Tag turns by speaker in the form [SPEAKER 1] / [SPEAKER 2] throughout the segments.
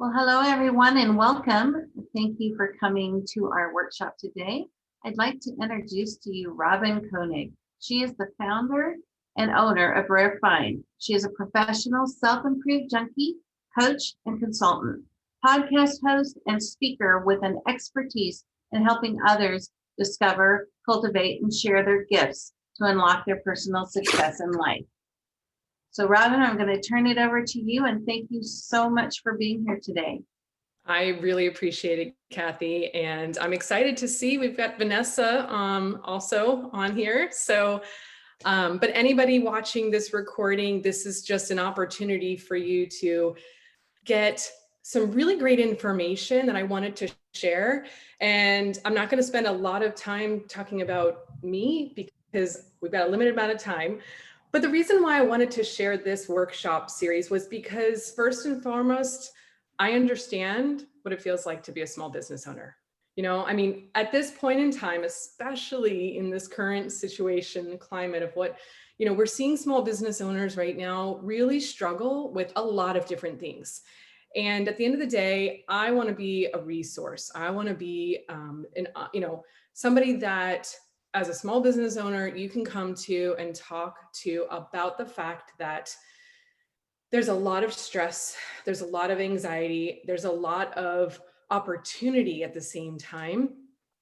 [SPEAKER 1] Well, hello everyone and welcome. Thank you for coming to our workshop today. I'd like to introduce to you Robin Koenig. She is the founder and owner of Rare Find. She is a professional self-improved junkie, coach, and consultant, podcast host, and speaker with an expertise in helping others discover, cultivate, and share their gifts to unlock their personal success in life. So Robin, I'm going to turn it over to you and thank you so much for being here today.
[SPEAKER 2] I really appreciate it, Kathy, and I'm excited to see we've got Vanessa also on here. So, but anybody watching this recording, this is just an opportunity for you to get some really great information that I wanted to share. And I'm not going to spend a lot of time talking about me because we've got a limited amount of time. But the reason why I wanted to share this workshop series was because first and foremost, I understand what it feels like to be a small business owner. You know, I mean, at this point in time, especially in this current situation, climate of what, you know, we're seeing small business owners right now really struggle with a lot of different things. And at the end of the day, I want to be a resource. I want to be, somebody that as a small business owner, you can come to and talk to about the fact that there's a lot of stress, there's a lot of anxiety, there's a lot of opportunity at the same time.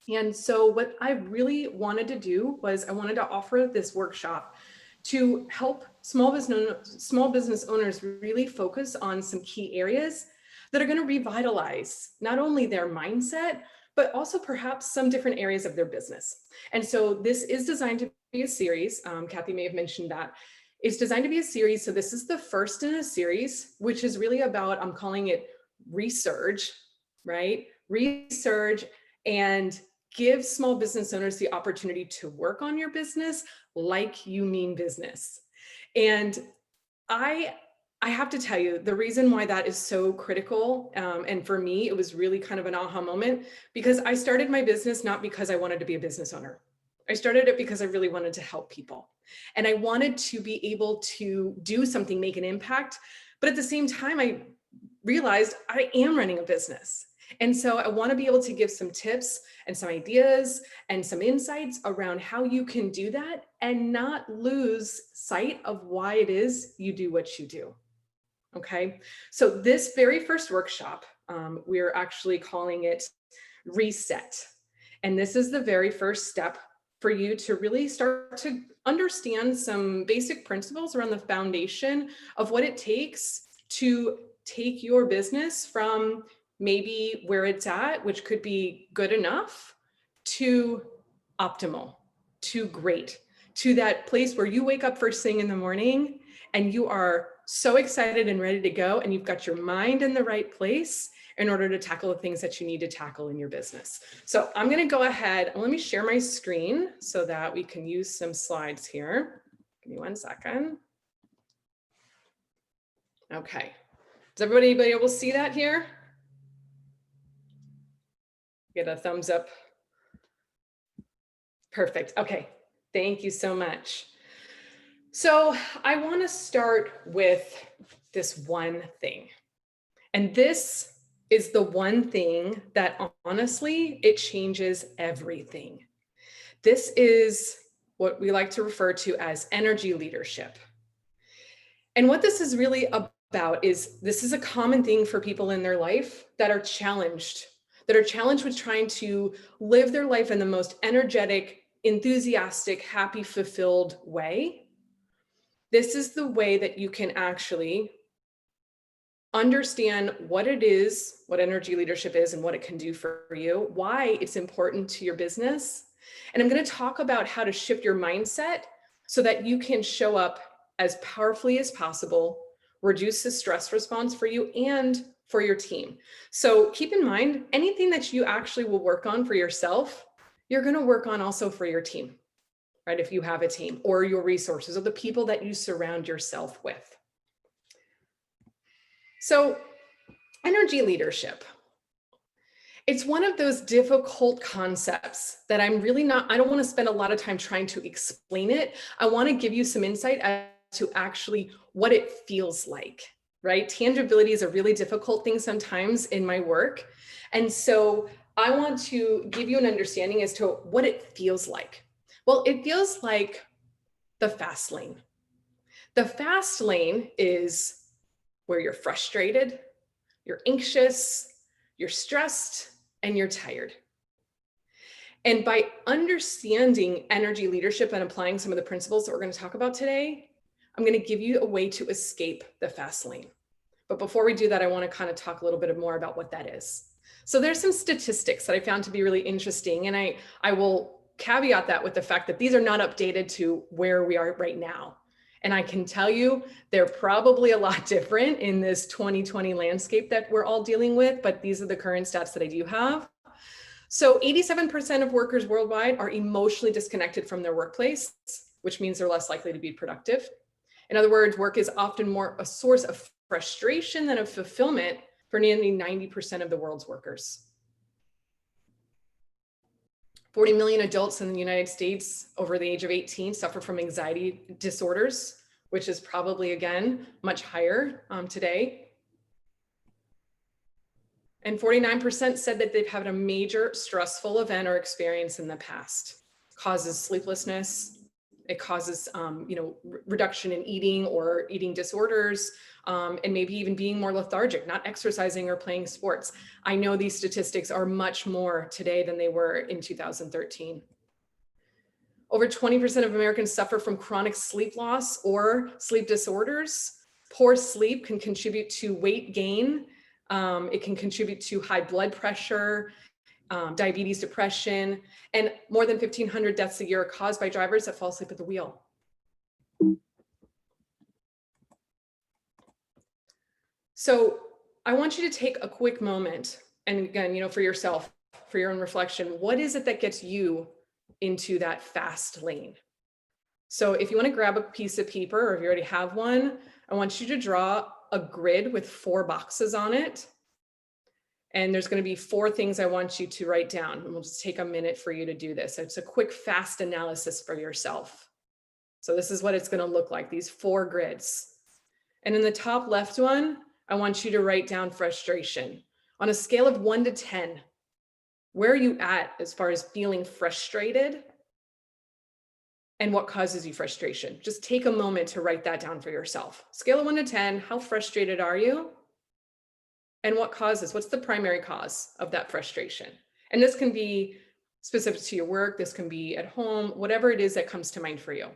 [SPEAKER 2] And so what I really wanted to do was I wanted to offer this workshop to help small business owners really focus on some key areas that are going to revitalize not only their mindset, but also perhaps some different areas of their business. And so this is designed to be a series. Kathy may have mentioned that. It's designed to be a series. So this is the first in a series, which is really about, I'm calling it RESURGE, right? RESURGE, and give small business owners the opportunity to work on your business like you mean business. And I have to tell you, the reason why that is so critical, and for me, it was really kind of an aha moment, because I started my business not because I wanted to be a business owner. I started it because I really wanted to help people. And I wanted to be able to do something, make an impact. But at the same time, I realized I am running a business. And so I want to be able to give some tips and some ideas and some insights around how you can do that and not lose sight of why it is you do what you do. Okay, so this very first workshop, we're actually calling it Reset. And this is the very first step for you to really start to understand some basic principles around the foundation of what it takes to take your business from maybe where it's at, which could be good enough, to optimal, to great, to that place where you wake up first thing in the morning and you are so excited and ready to go, and you've got your mind in the right place in order to tackle the things that you need to tackle in your business. So I'm going to go ahead and let me share my screen so that we can use some slides here. Give me 1 second. Okay. Does anybody able to see that here? Get a thumbs up. Perfect. Okay. Thank you so much. So I want to start with this one thing. And this is the one thing that honestly, it changes everything. This is what we like to refer to as energy leadership. And what this is really about is this is a common thing for people in their life that are challenged with trying to live their life in the most energetic, enthusiastic, happy, fulfilled way. This is the way that you can actually understand what it is, what energy leadership is, and what it can do for you, why it's important to your business. And I'm going to talk about how to shift your mindset so that you can show up as powerfully as possible, reduce the stress response for you and for your team. So keep in mind, anything that you actually will work on for yourself, you're going to work on also for your team. Right? If you have a team or your resources or the people that you surround yourself with. So energy leadership. It's one of those difficult concepts that I don't want to spend a lot of time trying to explain it. I want to give you some insight as to actually what it feels like. right? Tangibility is a really difficult thing sometimes in my work. And so I want to give you an understanding as to what it feels like. Well, it feels like the fast lane. The fast lane is where you're frustrated, you're anxious, you're stressed, and you're tired. And by understanding energy leadership and applying some of the principles that we're going to talk about today, I'm going to give you a way to escape the fast lane. But before we do that, I want to kind of talk a little bit more about what that is. So there's some statistics that I found to be really interesting, and I will caveat that with the fact that these are not updated to where we are right now. And I can tell you they're probably a lot different in this 2020 landscape that we're all dealing with, but these are the current stats that I do have. So 87% of workers worldwide are emotionally disconnected from their workplace, which means they're less likely to be productive. In other words, work is often more a source of frustration than of fulfillment for nearly 90% of the world's workers. 40 million adults in the United States over the age of 18 suffer from anxiety disorders, which is probably, again, much higher today. And 49% said that they've had a major stressful event or experience in the past. Causes sleeplessness. It causes, reduction in eating or eating disorders, and maybe even being more lethargic, not exercising or playing sports. I know these statistics are much more today than they were in 2013. Over 20% of Americans suffer from chronic sleep loss or sleep disorders. Poor sleep can contribute to weight gain. It can contribute to high blood pressure, diabetes, depression, and more than 1,500 deaths a year are caused by drivers that fall asleep at the wheel. So I want you to take a quick moment, and again, for yourself, for your own reflection, what is it that gets you into that fast lane? So if you want to grab a piece of paper, or if you already have one, I want you to draw a grid with 4 boxes on it. And there's going to be 4 things I want you to write down. And we'll just take a minute for you to do this. It's a quick, fast analysis for yourself. So this is what it's going to look like, these 4 grids. And in the top left one, I want you to write down frustration. On a scale of 1 to 10, where are you at as far as feeling frustrated? And what causes you frustration? Just take a moment to write that down for yourself. Scale of 1 to 10, how frustrated are you? And what's the primary cause of that frustration? And this can be specific to your work, this can be at home, whatever it is that comes to mind for you.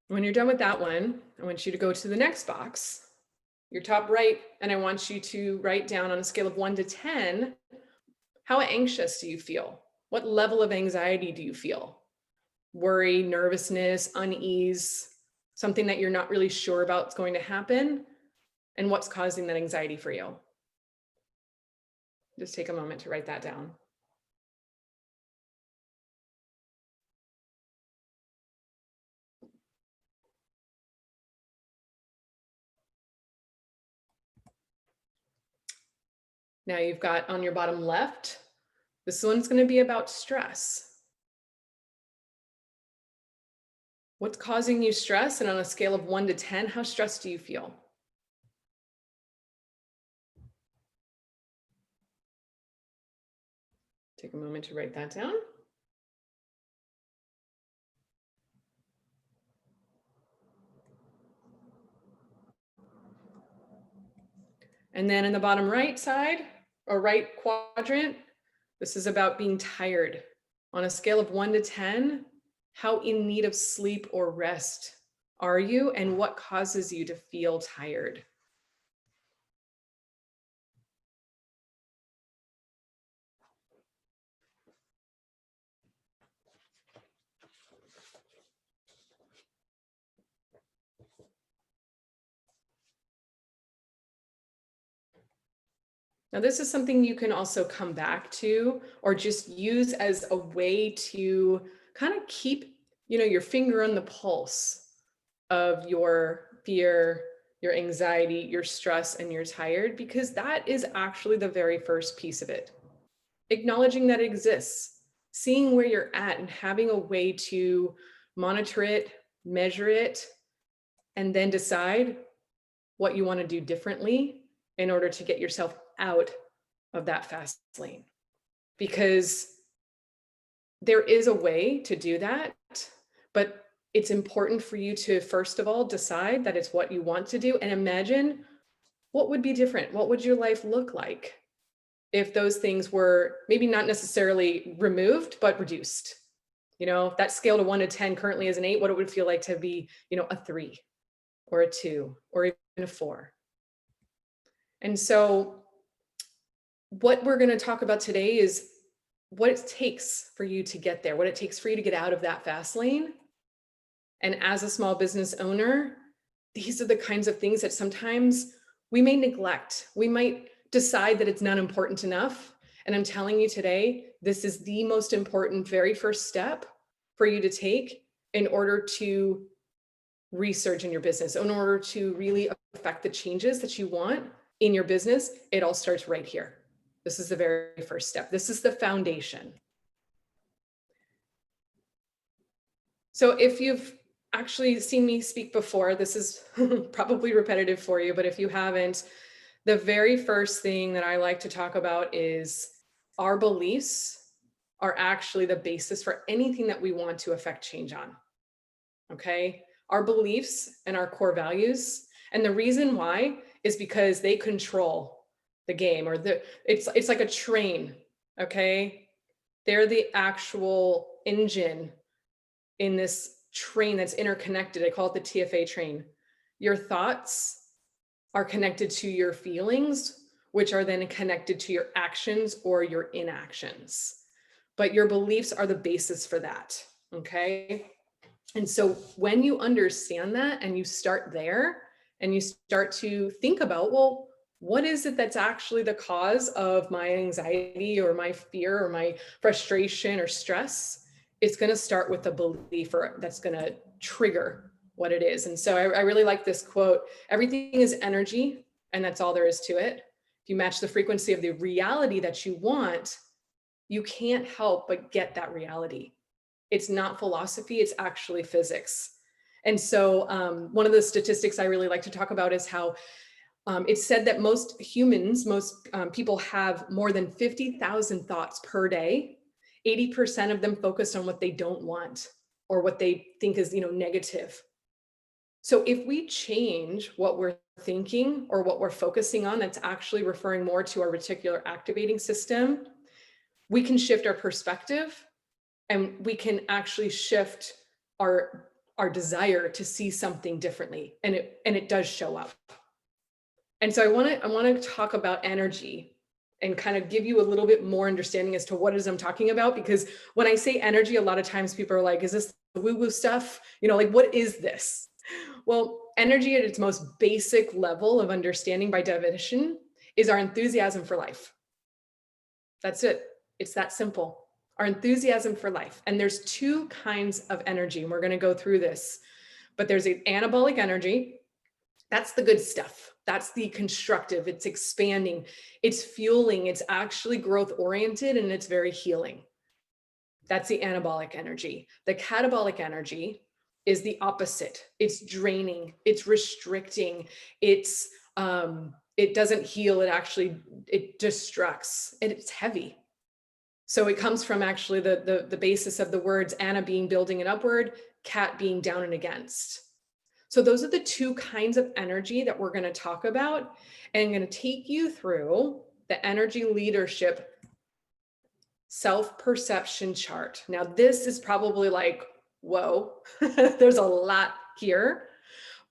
[SPEAKER 2] When you're done with that one, I want you to go to the next box, your top right, and I want you to write down on a scale of 1 to 10, how anxious do you feel? What level of anxiety do you feel? Worry, nervousness, unease, something that you're not really sure about is going to happen, and what's causing that anxiety for you? Just take a moment to write that down. Now you've got on your bottom left, this one's going to be about stress. What's causing you stress? And on a scale of 1 to 10, how stressed do you feel? Take a moment to write that down. And then in the bottom right side, or right quadrant, this is about being tired. On a scale of 1 to 10, how in need of sleep or rest are you, and what causes you to feel tired? Now, this is something you can also come back to or just use as a way to kind of keep, your finger on the pulse of your fear, your anxiety, your stress, and you're tired, because that is actually the very first piece of it. Acknowledging that it exists, seeing where you're at and having a way to monitor it, measure it, and then decide what you want to do differently in order to get yourself out of that fast lane. Because there is a way to do that, but it's important for you to, first of all, decide that it's what you want to do and imagine what would be different. What would your life look like if those things were maybe not necessarily removed, but reduced? You know, that scale to 1 to 10 currently is an 8, what it would feel like to be, you know, a 3 or a 2 or even a 4. And so what we're going to talk about today is what it takes for you to get there, what it takes for you to get out of that fast lane. And as a small business owner, these are the kinds of things that sometimes we may neglect. We might decide that it's not important enough. And I'm telling you today, this is the most important, very first step for you to take in order to resurge in your business, in order to really affect the changes that you want in your business. It all starts right here. This is the very first step. This is the foundation. So if you've actually seen me speak before, this is probably repetitive for you, but if you haven't, the very first thing that I like to talk about is our beliefs are actually the basis for anything that we want to affect change on. Okay? Our beliefs and our core values. And the reason why is because they control the game, or it's like a train. Okay? They're the actual engine in this train that's interconnected. I call it the TFA train. Your thoughts are connected to your feelings, which are then connected to your actions or your inactions. But your beliefs are the basis for that, okay? And so when you understand that and you start there and you start to think about, well, what is it that's actually the cause of my anxiety or my fear or my frustration or stress? It's going to start with a belief that's going to trigger what it is. And so I really like this quote: everything is energy, and that's all there is to it. If you match the frequency of the reality that you want, you can't help but get that reality. It's not philosophy, it's actually physics. And so one of the statistics I really like to talk about is how it's said that most humans, most people have more than 50,000 thoughts per day. 80% of them focused on what they don't want or what they think is, negative. So if we change what we're thinking or what we're focusing on, that's actually referring more to our reticular activating system, we can shift our perspective and we can actually shift our desire to see something differently. And it does show up. And so I want to talk about energy and kind of give you a little bit more understanding as to what it is I'm talking about. Because when I say energy, a lot of times people are like, is this the woo-woo stuff? Like, what is this? Well, energy at its most basic level of understanding by definition is our enthusiasm for life. That's it. It's that simple. Our enthusiasm for life. And there's two kinds of energy, and we're going to go through this. But there's an anabolic energy. That's the good stuff. That's the constructive. It's expanding. It's fueling. It's actually growth oriented, and it's very healing. That's the anabolic energy. The catabolic energy is the opposite. It's draining. It's restricting. It doesn't heal. It destructs, and it's heavy. So it comes from actually the basis of the words ana being building and upward, cat being down and against. So those are the two kinds of energy that we're going to talk about. And I'm going to take you through the energy leadership self-perception chart. Now, this is probably like, whoa, there's a lot here.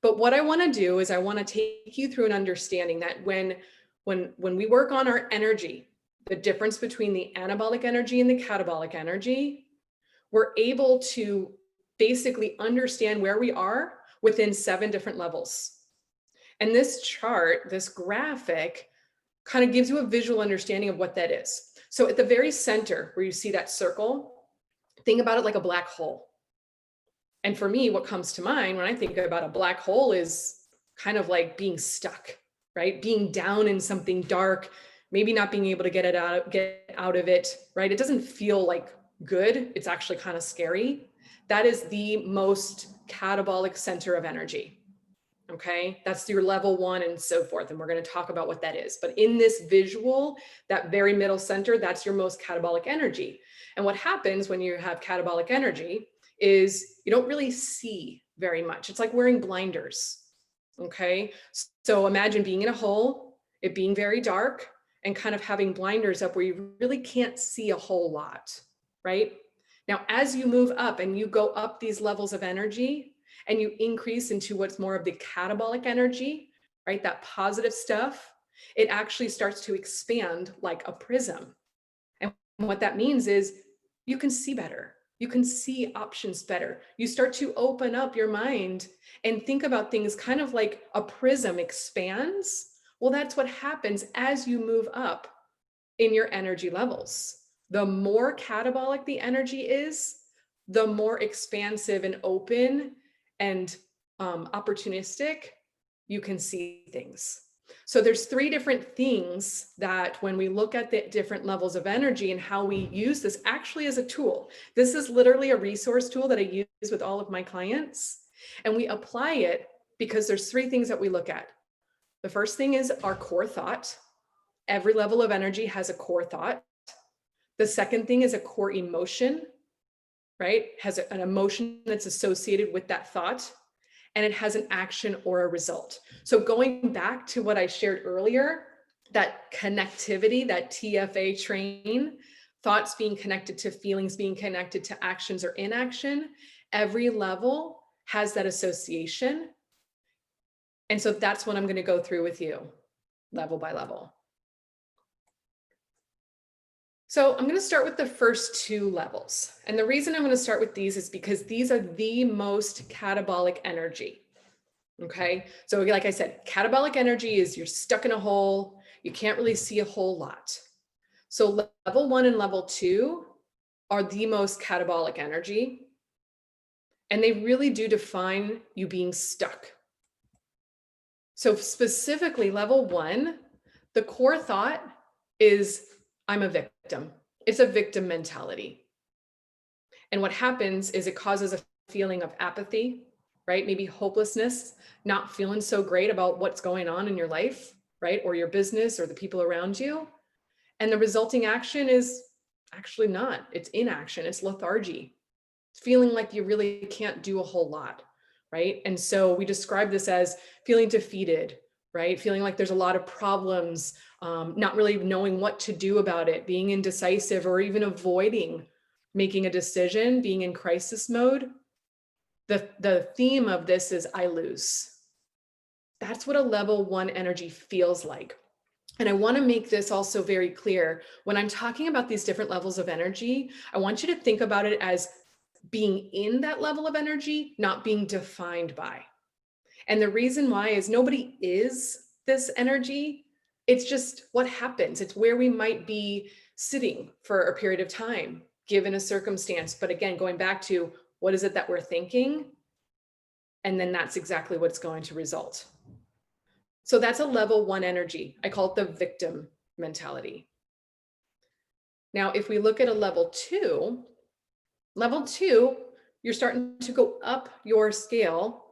[SPEAKER 2] But what I want to do is I want to take you through an understanding that when we work on our energy, the difference between the anabolic energy and the catabolic energy, we're able to basically understand where we are within 7 different levels. And this chart, this graphic, kind of gives you a visual understanding of what that is. So at the very center where you see that circle, think about it like a black hole. And for me, what comes to mind when I think about a black hole is kind of like being stuck, right? Being down in something dark, maybe not being able to get out of it, right? It doesn't feel like good. It's actually kind of scary. That is the most catabolic center of energy. Okay, that's your level 1 and so forth. And we're going to talk about what that is. But in this visual, that very middle center, that's your most catabolic energy. And what happens when you have catabolic energy is you don't really see very much. It's like wearing blinders. Okay, so imagine being in a hole, it being very dark, and kind of having blinders up where you really can't see a whole lot, right? Now, as you move up and you go up these levels of energy, and you increase into what's more of the catabolic energy, right? That positive stuff, it actually starts to expand like a prism. And what that means is you can see better. You can see options better. You start to open up your mind and think about things kind of like a prism expands. Well, that's what happens as you move up in your energy levels. The more catabolic the energy is, the more expansive and open and opportunistic you can see things. So there's 3 different things that when we look at the different levels of energy and how we use this actually as a tool. This is literally a resource tool that I use with all of my clients, and we apply it because there's 3 things that we look at. The first thing is our core thought. Every level of energy has a core thought. The second thing is a core emotion, right? Has an emotion that's associated with that thought, and it has an action or a result. So going back to what I shared earlier, that connectivity, that TFA train, thoughts being connected to feelings, being connected to actions or inaction, every level has that association. And so that's what I'm going to go through with you, level by level. So I'm going to start with the first 2 levels. And the reason I'm going to start with these is because these are the most catabolic energy. Okay. So like I said, catabolic energy is you're stuck in a hole. You can't really see a whole lot. So level 1 and level 2 are the most catabolic energy. And they really do define you being stuck. So specifically level 1, the core thought is I'm a victim. It's a victim mentality. And what happens is it causes a feeling of apathy, right? Maybe hopelessness, not feeling so great about what's going on in your life, right? Or your business or the people around you. And the resulting action is actually not, it's inaction, it's lethargy. It's feeling like you really can't do a whole lot, right? And so we describe this as feeling defeated, right? Feeling like there's a lot of problems, not really knowing what to do about it, being indecisive or even avoiding making a decision, being in crisis mode. The theme of this is I lose. That's what a level 1 energy feels like. And I want to make this also very clear. When I'm talking about these different levels of energy, I want you to think about it as being in that level of energy, not being defined by. And the reason why is nobody is this energy. It's just what happens. It's where we might be sitting for a period of time, given a circumstance. But again, going back to what is it that we're thinking? And then that's exactly what's going to result. So that's a level 1 energy. I call it the victim mentality. Now, if we look at a level 2, you're starting to go up your scale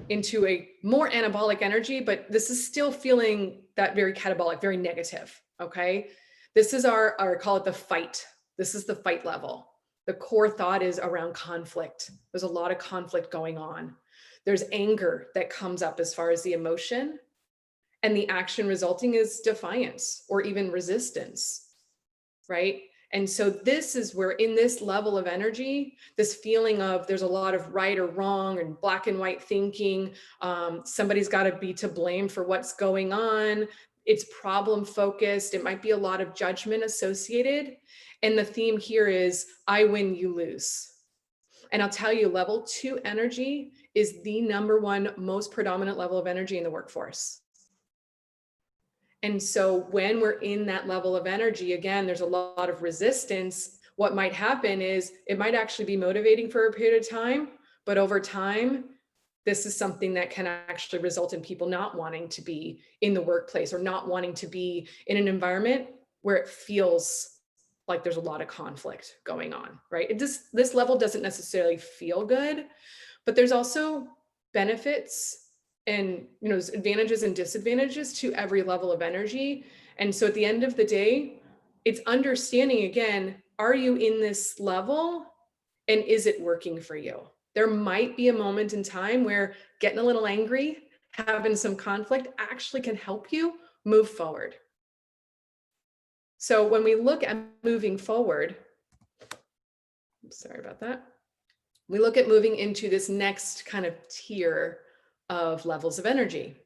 [SPEAKER 2] into a more anabolic energy, but this is still feeling that very catabolic, very negative, okay? This is our call it the fight. This is the fight level. The core thought is around conflict. There's a lot of conflict going on. There's anger that comes up as far as the emotion, and the action resulting is defiance or even resistance, right? And so this is where in this level of energy, this feeling of there's a lot of right or wrong and black and white thinking, somebody's got to be to blame for what's going on. It's problem focused. It might be a lot of judgment associated. And the theme here is I win, you lose. And I'll tell you, level 2 energy is the number 1 most predominant level of energy in the workforce. And so when we're in that level of energy, again, there's a lot of resistance. What might happen is it might actually be motivating for a period of time, but over time, this is something that can actually result in people not wanting to be in the workplace or not wanting to be in an environment where it feels like there's a lot of conflict going on, right? This level doesn't necessarily feel good, but there's also benefits and there's advantages and disadvantages to every level of energy. And so at the end of the day, it's understanding again, are you in this level and is it working for you? There might be a moment in time where getting a little angry, having some conflict actually can help you move forward. So when we look at moving forward, sorry about that. We look at moving into this next kind of tier of levels of energy.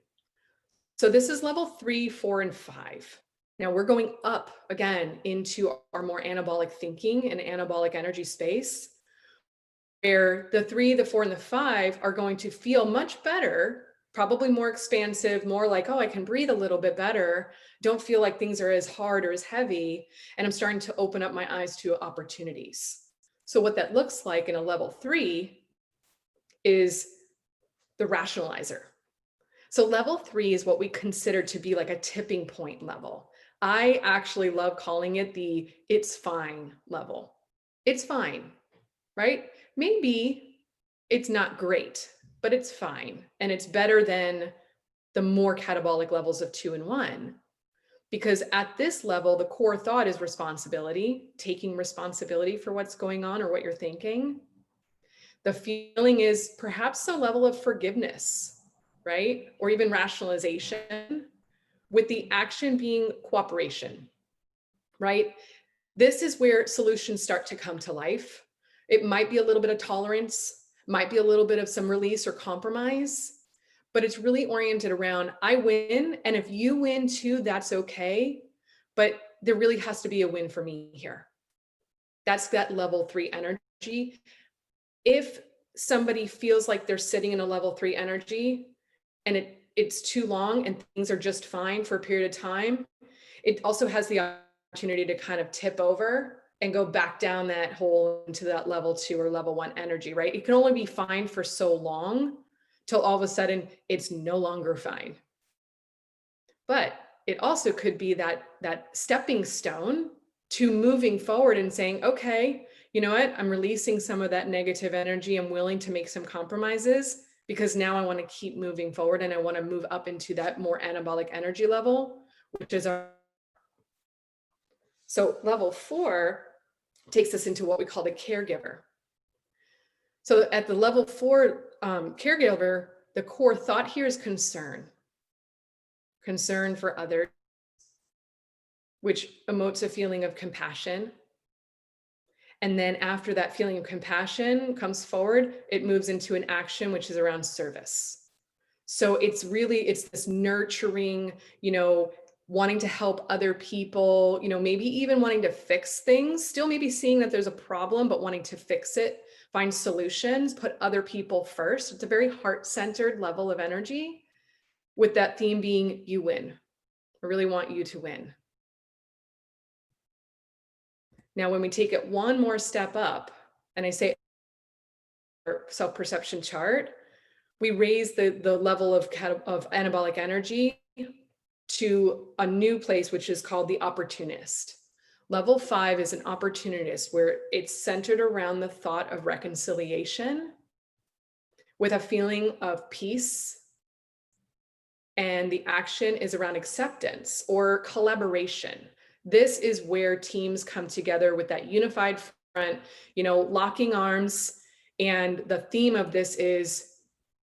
[SPEAKER 2] So this is level 3, 4, and 5. Now we're going up again into our more anabolic thinking and anabolic energy space, where the 3, the 4, and the 5 are going to feel much better, probably more expansive, more like, oh, I can breathe a little bit better. Don't feel like things are as hard or as heavy. And I'm starting to open up my eyes to opportunities. So what that looks like in a level 3 is the rationalizer. So level 3 is what we consider to be like a tipping point level. I actually love calling it the it's fine level. It's fine, right? Maybe it's not great, but it's fine. And it's better than the more catabolic levels of 2 and 1. Because at this level, the core thought is responsibility, taking responsibility for what's going on or what you're thinking. The feeling is perhaps a level of forgiveness, right? Or even rationalization, with the action being cooperation, right? This is where solutions start to come to life. It might be a little bit of tolerance, might be a little bit of some release or compromise, but it's really oriented around I win. And if you win too, that's okay. But there really has to be a win for me here. That's that level 3 energy. If somebody feels like they're sitting in a level 3 energy and it's too long and things are just fine for a period of time, it also has the opportunity to kind of tip over and go back down that hole into that level 2 or level 1 energy, right? It can only be fine for so long till all of a sudden it's no longer fine. But it also could be that stepping stone to moving forward and saying, okay, you know what? I'm releasing some of that negative energy. I'm willing to make some compromises because now I want to keep moving forward and I want to move up into that more anabolic energy level, which is our. So level 4 takes us into what we call the caregiver. So at the level 4 caregiver, the core thought here is concern for others, which emotes a feeling of compassion. And then after that feeling of compassion comes forward, it moves into an action, which is around service. So it's this nurturing, wanting to help other people, maybe even wanting to fix things, still maybe seeing that there's a problem, but wanting to fix it, find solutions, put other people first. It's a very heart-centered level of energy, with that theme being you win. I really want you to win. Now, when we take it one more step up, and I say self-perception chart, we raise the level of anabolic energy to a new place, which is called the opportunist. Level 5 is an opportunist, where it's centered around the thought of reconciliation with a feeling of peace. And the action is around acceptance or collaboration. This is where teams come together with that unified front, locking arms. And the theme of this is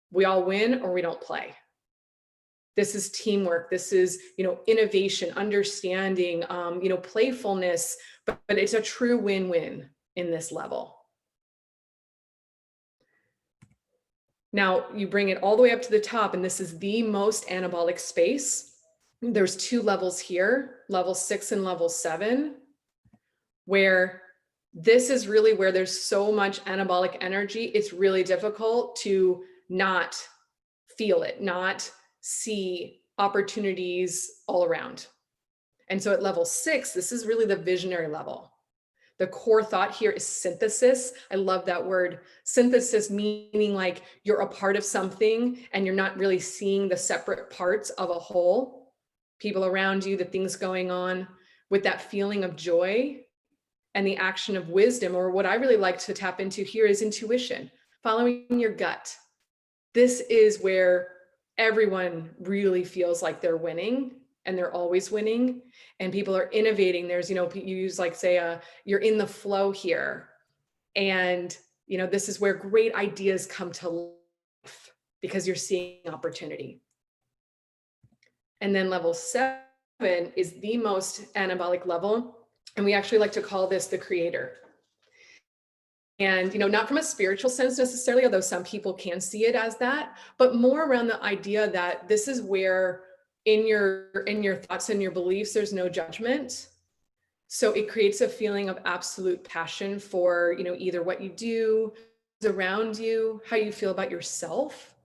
[SPEAKER 2] we all win or we don't play. This is teamwork. This is, innovation, understanding, playfulness, but it's a true win-win in this level. Now you bring it all the way up to the top, and this is the most anabolic space. There's 2 levels here, level 6 and level 7, where this is really where there's so much anabolic energy. It's really difficult to not feel it, not see opportunities all around. And so at level 6, this is really the visionary level. The core thought here is synthesis. I love that word. Synthesis, meaning like you're a part of something and you're not really seeing the separate parts of a whole. People around you, the things going on, with that feeling of joy and the action of wisdom, or what I really like to tap into here is intuition, following your gut. This is where everyone really feels like they're winning, and they're always winning, and people are innovating. There's, you use like, say, you're in the flow here. And, this is where great ideas come to life because you're seeing opportunity. And then level 7 is the most anabolic level. And we actually like to call this the creator. And, not from a spiritual sense necessarily, although some people can see it as that, but more around the idea that this is where in your thoughts and your beliefs, there's no judgment. So it creates a feeling of absolute passion for, either what you do, around you, how you feel about yourself.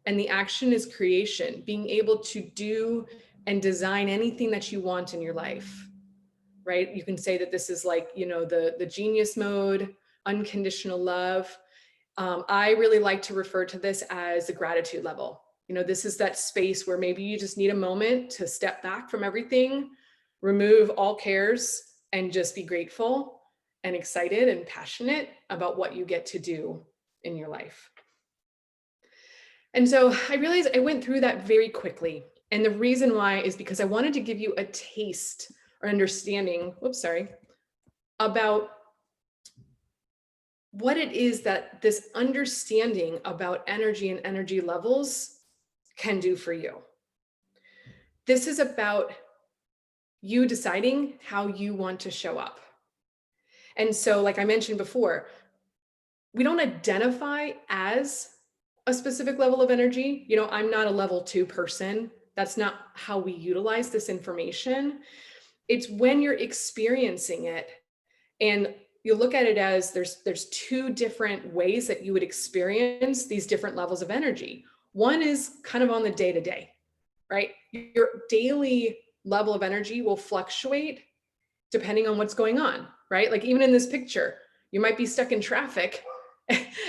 [SPEAKER 2] And the action is creation, being able to do and design anything that you want in your life, right? You can say that this is like, the genius mode, unconditional love. I really like to refer to this as the gratitude level. This is that space where maybe you just need a moment to step back from everything, remove all cares, and just be grateful and excited and passionate about what you get to do in your life. And so I realized I went through that very quickly. And the reason why is because I wanted to give you a taste or understanding, about what it is that this understanding about energy and energy levels can do for you. This is about you deciding how you want to show up. And so, like I mentioned before, we don't identify as a specific level of energy. I'm not a level 2 person. That's not how we utilize this information. It's when you're experiencing it, and you look at it as there's 2 different ways that you would experience these different levels of energy. One is kind of on the day-to-day, right? Your daily level of energy will fluctuate depending on what's going on, right? Like even in this picture, you might be stuck in traffic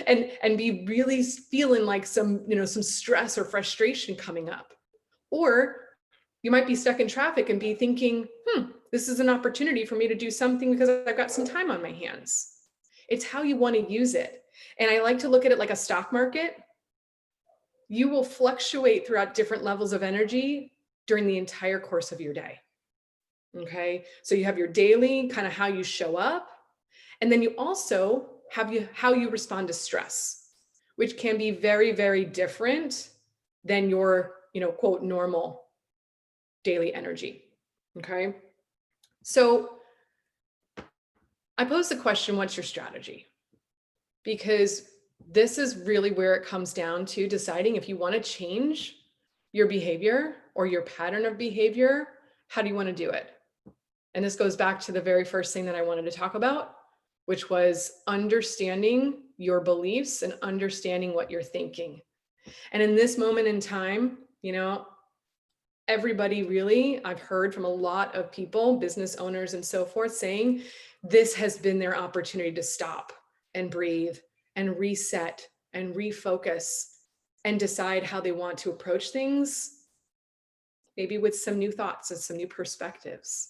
[SPEAKER 2] and be really feeling like some stress or frustration coming up. Or you might be stuck in traffic and be thinking, this is an opportunity for me to do something because I've got some time on my hands. It's how you want to use it. And I like to look at it like a stock market. You will fluctuate throughout different levels of energy during the entire course of your day. Okay. So you have your daily kind of how you show up. And then you also have how you respond to stress, which can be very, very different than your, quote, normal daily energy. Okay. So I pose the question, what's your strategy? Because this is really where it comes down to deciding if you want to change your behavior or your pattern of behavior, how do you want to do it? And this goes back to the very first thing that I wanted to talk about, which was understanding your beliefs and understanding what you're thinking. And in this moment in time, everybody really, I've heard from a lot of people, business owners and so forth, saying this has been their opportunity to stop and breathe and reset and refocus and decide how they want to approach things, maybe with some new thoughts and some new perspectives.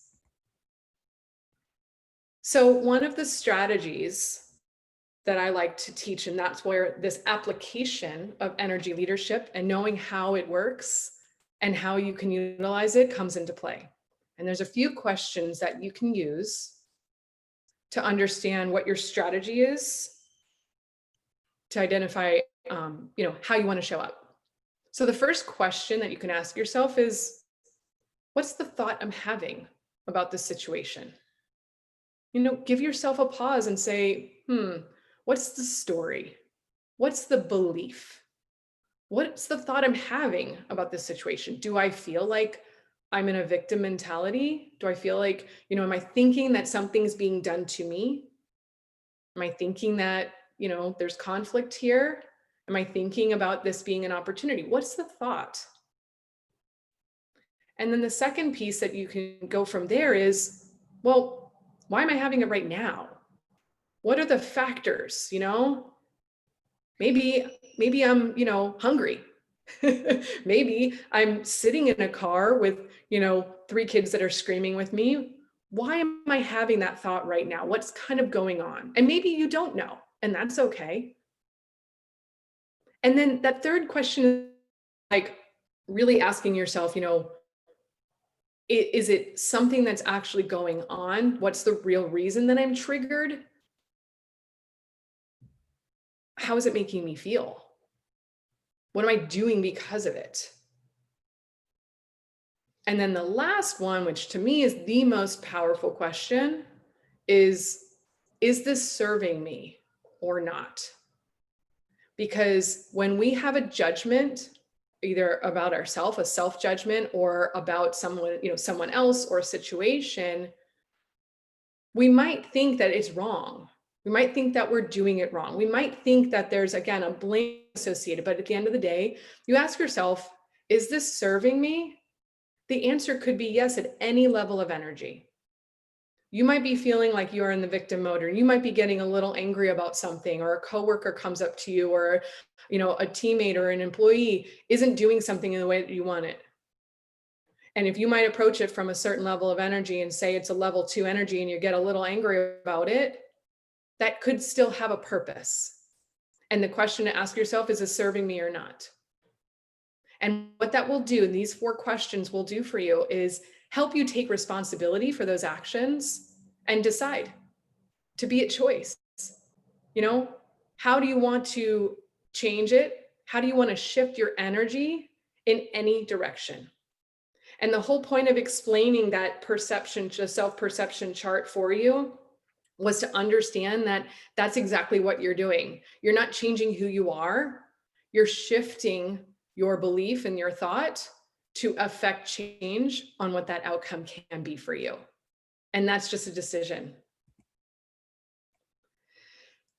[SPEAKER 2] So one of the strategies that I like to teach, and that's where this application of energy leadership and knowing how it works and how you can utilize it comes into play. And there's a few questions that you can use to understand what your strategy is to identify, how you want to show up. So the first question that you can ask yourself is, what's the thought I'm having about this situation? Give yourself a pause and say, what's the story? What's the belief? What's the thought I'm having about this situation? Do I feel like I'm in a victim mentality? Do I feel like, am I thinking that something's being done to me? Am I thinking that, there's conflict here? Am I thinking about this being an opportunity? What's the thought? And then the second piece that you can go from there is, well, why am I having it right now? What are the factors, Maybe I'm, hungry. Maybe I'm sitting in a car with, 3 kids that are screaming with me. Why am I having that thought right now? What's kind of going on? And maybe you don't know, and that's okay. And then that third question is like really asking yourself, is it something that's actually going on? What's the real reason that I'm triggered? How is it making me feel? What am I doing because of it? And then the last one, which to me is the most powerful question, is this serving me or not? Because when we have a judgment, either about ourselves, a self-judgment, or about someone, someone else or a situation, we might think that it's wrong. We might think that we're doing it wrong. We might think that there's, again, a blame associated, but at the end of the day, you ask yourself, is this serving me? The answer could be yes at any level of energy. You might be feeling like you are in the victim mode, or you might be getting a little angry about something, or a coworker comes up to you, or a teammate or an employee isn't doing something in the way that you want it. And if you might approach it from a certain level of energy and say it's a level 2 energy and you get a little angry about it, that could still have a purpose. And the question to ask yourself is serving me or not? And what that will do, and these 4 questions will do for you, is help you take responsibility for those actions and decide to be at choice. How do you want to change it? How do you want to shift your energy in any direction? And the whole point of explaining that perception, just self-perception chart for you, was to understand that that's exactly what you're doing. You're not changing who you are. You're shifting your belief and your thought to affect change on what that outcome can be for you. And that's just a decision.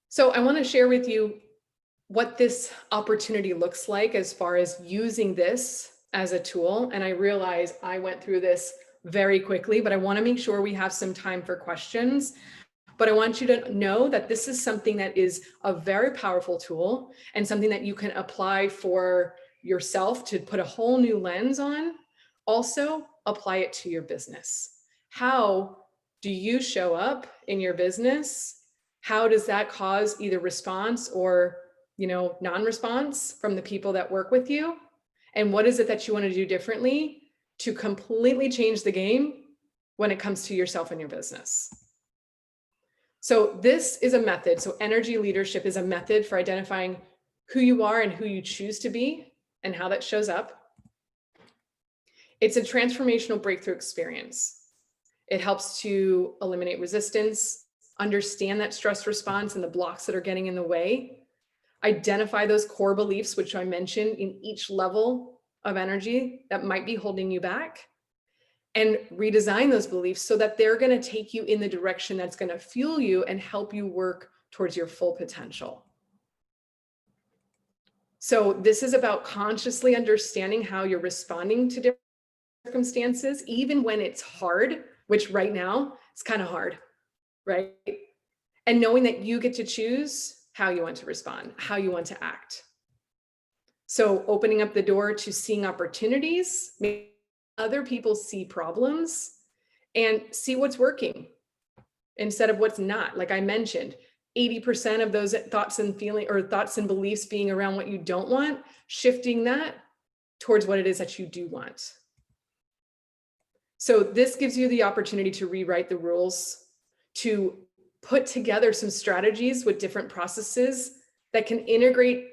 [SPEAKER 2] So I want to share with you what this opportunity looks like as far as using this as a tool. And I realize I went through this very quickly, but I want to make sure we have some time for questions. But I want you to know that this is something that is a very powerful tool and something that you can apply for yourself to put a whole new lens on. Also, apply it to your business. How do you show up in your business? How does that cause either response or, non-response from the people that work with you? And what is it that you want to do differently to completely change the game when it comes to yourself and your business? So this is a method. So energy leadership is a method for identifying who you are and who you choose to be and how that shows up. It's a transformational breakthrough experience. It helps to eliminate resistance, understand that stress response and the blocks that are getting in the way, identify those core beliefs, which I mentioned in each level of energy that might be holding you back, and redesign those beliefs so that they're going to take you in the direction that's going to fuel you and help you work towards your full potential. So this is about consciously understanding how you're responding to different circumstances, even when it's hard, which right now it's kind of hard, right? And knowing that you get to choose how you want to respond, how you want to act. So opening up the door to seeing opportunities, make other people see problems and see what's working instead of what's not. Like I mentioned, 80% of those thoughts and thoughts and beliefs being around what you don't want, shifting that towards what it is that you do want. So this gives you the opportunity to rewrite the rules, to put together some strategies with different processes that can integrate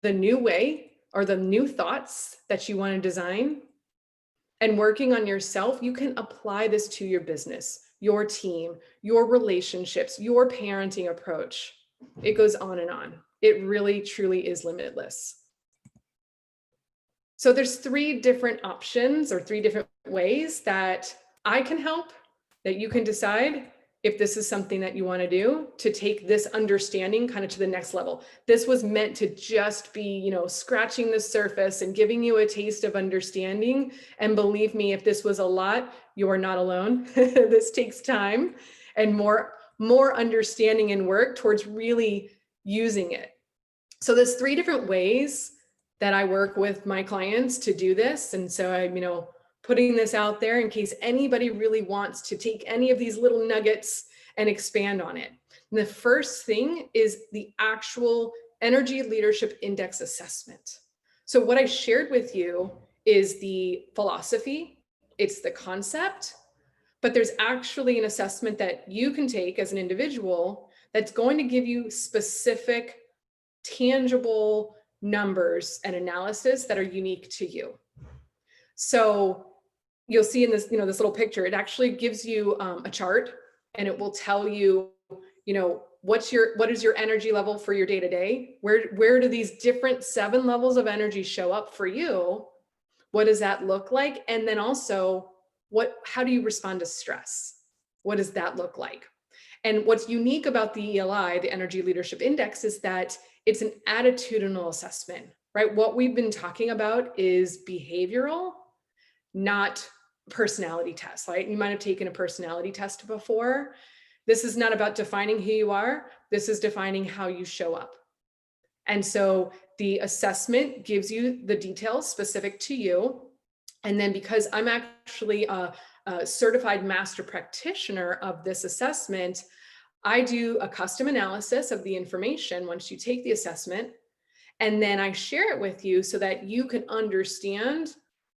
[SPEAKER 2] the new way or the new thoughts that you want to design. And working on yourself, you can apply this to your business, your team, your relationships, your parenting approach. It goes on and on. It really, truly is limitless. So there's 3 different options or 3 different ways that I can help, that you can decide if this is something that you want to do to take this understanding kind of to the next level. This was meant to just be, scratching the surface and giving you a taste of understanding. And believe me, if this was a lot, you are not alone. This takes time and more more understanding and work towards really using it. So there's 3 different ways that I work with my clients to do this. And so I'm, putting this out there in case anybody really wants to take any of these little nuggets and expand on it. And the first thing is the actual Energy Leadership Index assessment. So what I shared with you is the philosophy, it's the concept, but there's actually an assessment that you can take as an individual that's going to give you specific, tangible numbers and analysis that are unique to you. So you'll see in this, this little picture, it actually gives you a chart, and it will tell you, what is your energy level for your day to day? Where do these different 7 levels of energy show up for you? What does that look like? And then also, how do you respond to stress? What does that look like? And what's unique about the ELI, the Energy Leadership Index, is that it's an attitudinal assessment, right? What we've been talking about is behavioral, not personality tests, right? You might have taken a personality test before. This is not about defining who you are. This is defining how you show up. And so the assessment gives you the details specific to you. And then because I'm actually a certified master practitioner of this assessment, I do a custom analysis of the information once you take the assessment. And then I share it with you so that you can understand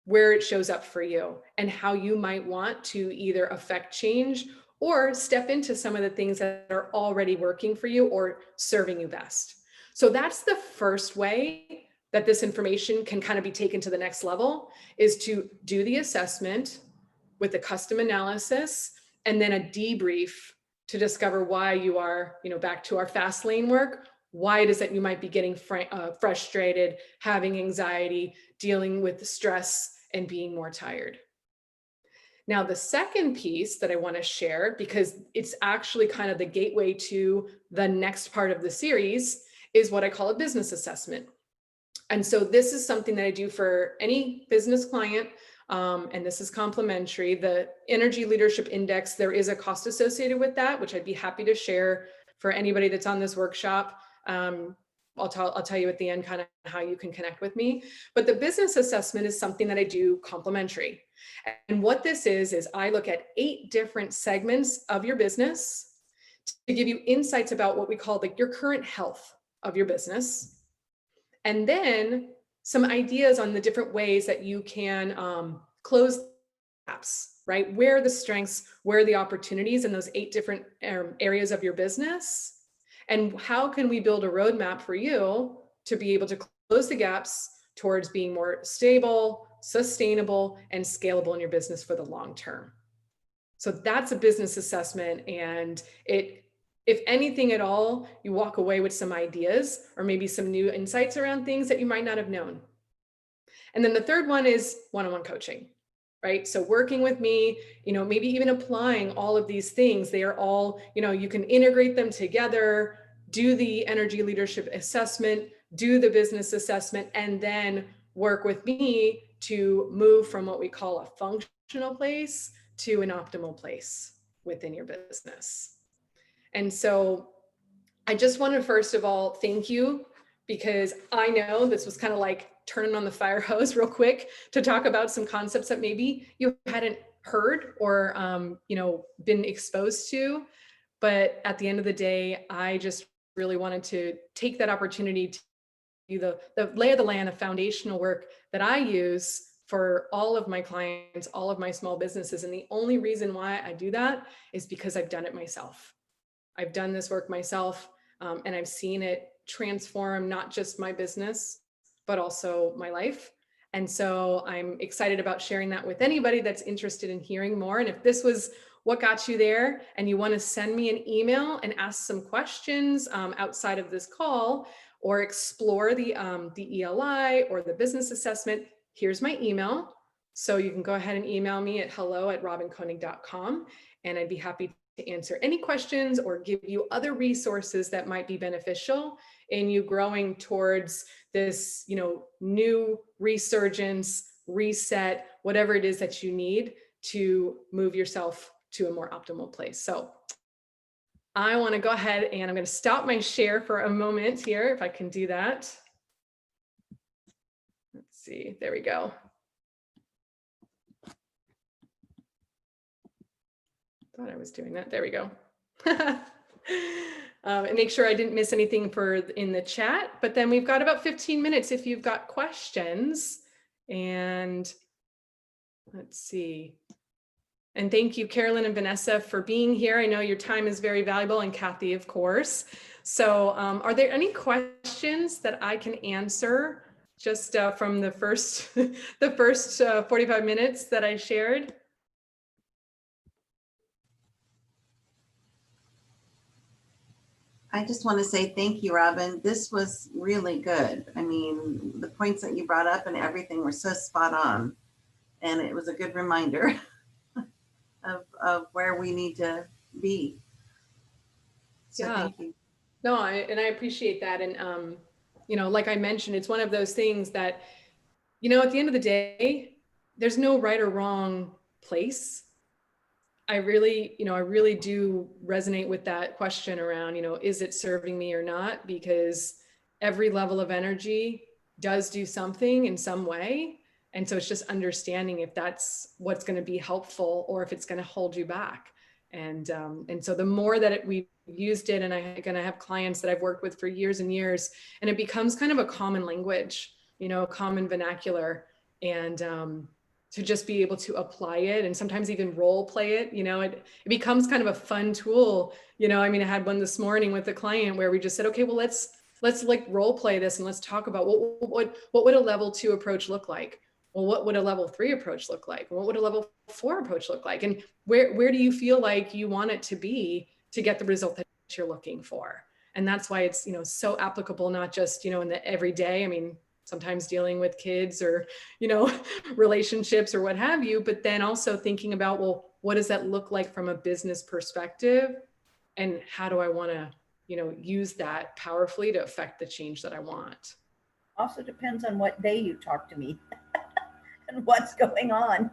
[SPEAKER 2] where it shows up for you and how you might want to either affect change or step into some of the things that are already working for you or serving you best. So that's the first way that this information can kind of be taken to the next level, is to do the assessment with the custom analysis and then a debrief to discover why you are, back to our fast lane work, why it is that you might be getting frustrated, having anxiety, dealing with stress, and being more tired. Now, the second piece that I want to share, because it's actually kind of the gateway to the next part of the series, is what I call a business assessment. And so this is something that I do for any business client, and this is complimentary. The Energy Leadership Index, there is a cost associated with that, which I'd be happy to share for anybody that's on this workshop. I'll tell you at the end kind of how you can connect with me. But the business assessment is something that I do complimentary. And what this is I look at 8 different segments of your business to give you insights about what we call your current health of your business. And then some ideas on the different ways that you can close gaps, right? Where are the strengths, where are the opportunities in those 8 different areas of your business? And how can we build a roadmap for you to be able to close the gaps towards being more stable, sustainable, and scalable in your business for the long term? So that's a business assessment. And if anything at all, you walk away with some ideas or maybe some new insights around things that you might not have known. And then the third one is one-on-one coaching, right? So working with me, maybe even applying all of these things. They are all, you can integrate them together, do the energy leadership assessment, do the business assessment, and then work with me to move from what we call a functional place to an optimal place within your business. And so I just want to, first of all, thank you, because I know this was kind of like turning on the fire hose real quick to talk about some concepts that maybe you hadn't heard or, been exposed to. But at the end of the day, I just really wanted to take that opportunity to do the lay of the land, the foundational work that I use for all of my clients, all of my small businesses. And the only reason why I do that is because I've done it myself. I've done this work myself, and I've seen it transform not just my business, but also my life. And so I'm excited about sharing that with anybody that's interested in hearing more. And if this was what got you there and you want to send me an email and ask some questions outside of this call, or explore the ELI or the business assessment, here's my email. So you can go ahead and email me at hello@robinkoenig.com, and I'd be happy to answer any questions or give you other resources that might be beneficial in you growing towards this, new resurgence, reset, whatever it is that you need to move yourself to a more optimal place. So I want to go ahead and I'm going to stop my share for a moment here, if I can do that. Let's see, there we go. Thought I was doing that. There we go. And make sure I didn't miss anything in the chat, but then we've got about 15 minutes if you've got questions. And let's see. And thank you, Carolyn and Vanessa, for being here. I know your time is very valuable, and Kathy, of course. So are there any questions that I can answer just from the first, the first 45 minutes that I shared?
[SPEAKER 1] I just want to say thank you, Robin. This was really good. I mean, the points that you brought up and everything were so spot on. And it was a good reminder of where we need to be. So
[SPEAKER 2] Yeah.
[SPEAKER 1] thank you.
[SPEAKER 2] No, I appreciate that. And, you know, like I mentioned, it's one of those things that, you know, at the end of the day, there's no right or wrong place. I really do resonate with that question around, you know, is it serving me or not? Because every level of energy does do something in some way. And so it's just understanding if that's what's going to be helpful or if it's going to hold you back. And so the more that we've used it, and I'm going to have clients that I've worked with for years and years, and it becomes kind of a common language, you know, common vernacular. And to just be able to apply it and sometimes even role play it, you know, it becomes kind of a fun tool. You know, I mean, I had one this morning with a client where we just said, okay, well, let's like role play this and let's talk about what would a level 2 approach look like? Well, what would a level 3 approach look like? What would a level 4 approach look like? And where do you feel like you want it to be to get the result that you're looking for? And that's why it's, you know, so applicable, not just, you know, in the everyday. I mean, sometimes dealing with kids or, you know, relationships or what have you, but then also thinking about, well, what does that look like from a business perspective? And how do I want to, you know, use that powerfully to affect the change that I want?
[SPEAKER 3] Also depends on what day you talk to me and what's going on.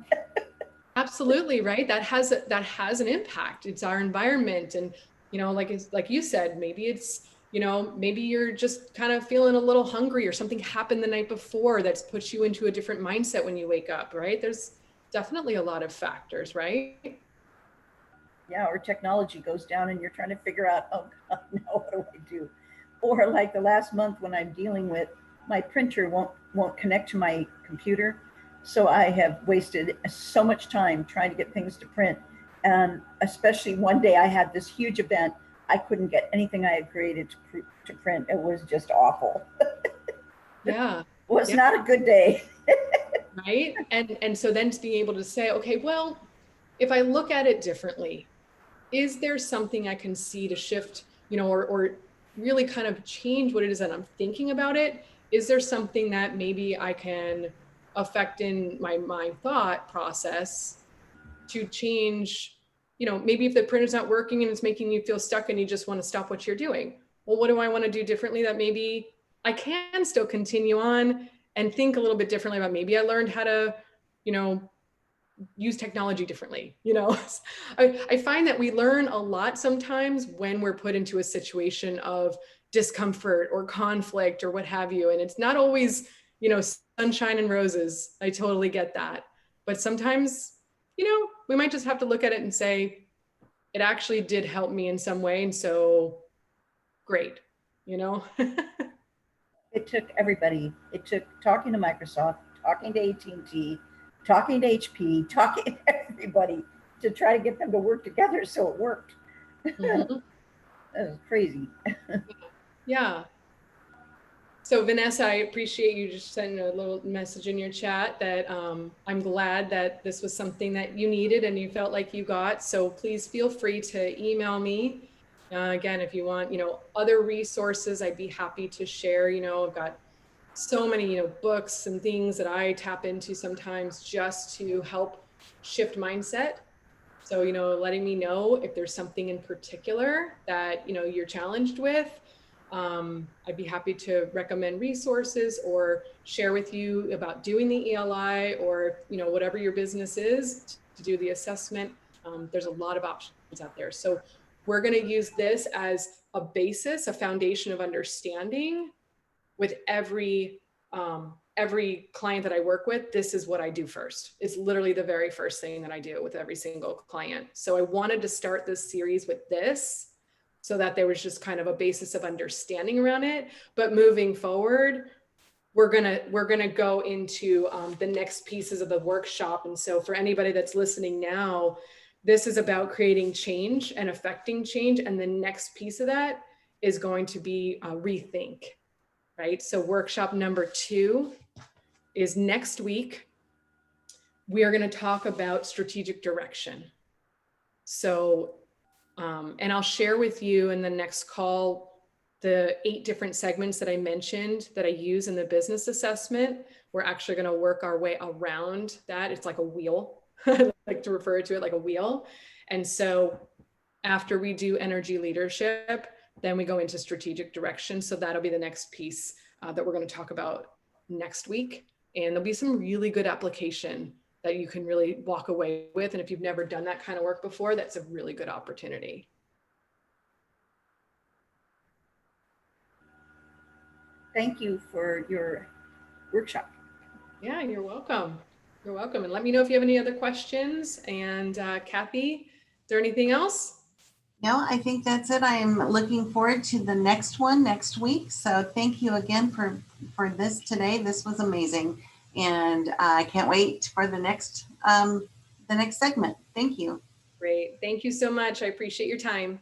[SPEAKER 2] Absolutely, right? That has an impact. It's our environment. And, you know, like you said, maybe it's, you know, maybe you're just kind of feeling a little hungry or something happened the night before that's put you into a different mindset when you wake up, right? There's definitely a lot of factors, right?
[SPEAKER 3] Yeah, or technology goes down and you're trying to figure out, oh God, now what do I do? Or like the last month when I'm dealing with my printer won't connect to my computer. So I have wasted so much time trying to get things to print. And especially one day I had this huge event. I couldn't get anything I had created to print. It was just awful.
[SPEAKER 2] Yeah.
[SPEAKER 3] It was not a good day.
[SPEAKER 2] Right. And so then to be able to say, okay, well, if I look at it differently, is there something I can see to shift, you know, or really kind of change what it is that I'm thinking about it? Is there something that maybe I can affect in my thought process to change, you know, maybe if the printer's not working and it's making you feel stuck and you just want to stop what you're doing. Well, what do I want to do differently that maybe I can still continue on and think a little bit differently about, maybe I learned how to, you know, use technology differently. You know, I find that we learn a lot sometimes when we're put into a situation of discomfort or conflict or what have you. And it's not always, you know, sunshine and roses. I totally get that. But sometimes, you know, we might just have to look at it and say, it actually did help me in some way. And so great, you know?
[SPEAKER 3] It took everybody. It took talking to Microsoft, talking to AT&T, talking to HP, talking to everybody to try to get them to work together so it worked.
[SPEAKER 2] Mhm.
[SPEAKER 3] That was crazy.
[SPEAKER 2] Yeah. So Vanessa, I appreciate you just sending a little message in your chat that I'm glad that this was something that you needed and you felt like you got. So please feel free to email me. Again, if you want, you know, other resources, I'd be happy to share. You know, I've got so many, you know, books and things that I tap into sometimes just to help shift mindset. So, you know, letting me know if there's something in particular that, you know, you're challenged with. I'd be happy to recommend resources or share with you about doing the ELI or, you know, whatever your business is to do the assessment. There's a lot of options out there. So we're going to use this as a basis, a foundation of understanding with every client that I work with. This is what I do first. It's literally the very first thing that I do with every single client. So I wanted to start this series with this so that there was just kind of a basis of understanding around it. But moving forward, we're gonna go into the next pieces of the workshop. And so for anybody that's listening now, this is about creating change and affecting change. And the next piece of that is going to be rethink, right? So workshop number 2 is next week. We are going to talk about strategic direction. So, and I'll share with you in the next call the 8 different segments that I mentioned that I use in the business assessment. We're actually going to work our way around that. It's like a wheel. I like to refer to it like a wheel. And so after we do energy leadership, then we go into strategic direction. So that'll be the next piece that we're going to talk about next week. And there'll be some really good application that you can really walk away with. And if you've never done that kind of work before, that's a really good opportunity.
[SPEAKER 3] Thank you for your workshop.
[SPEAKER 2] Yeah, you're welcome. You're welcome. And let me know if you have any other questions. And Kathy, is there anything else?
[SPEAKER 1] No, I think that's it. I am looking forward to the next one next week. So thank you again for this today. This was amazing. And I can't wait for the next segment. Thank you.
[SPEAKER 2] Great. Thank you so much. I appreciate your time.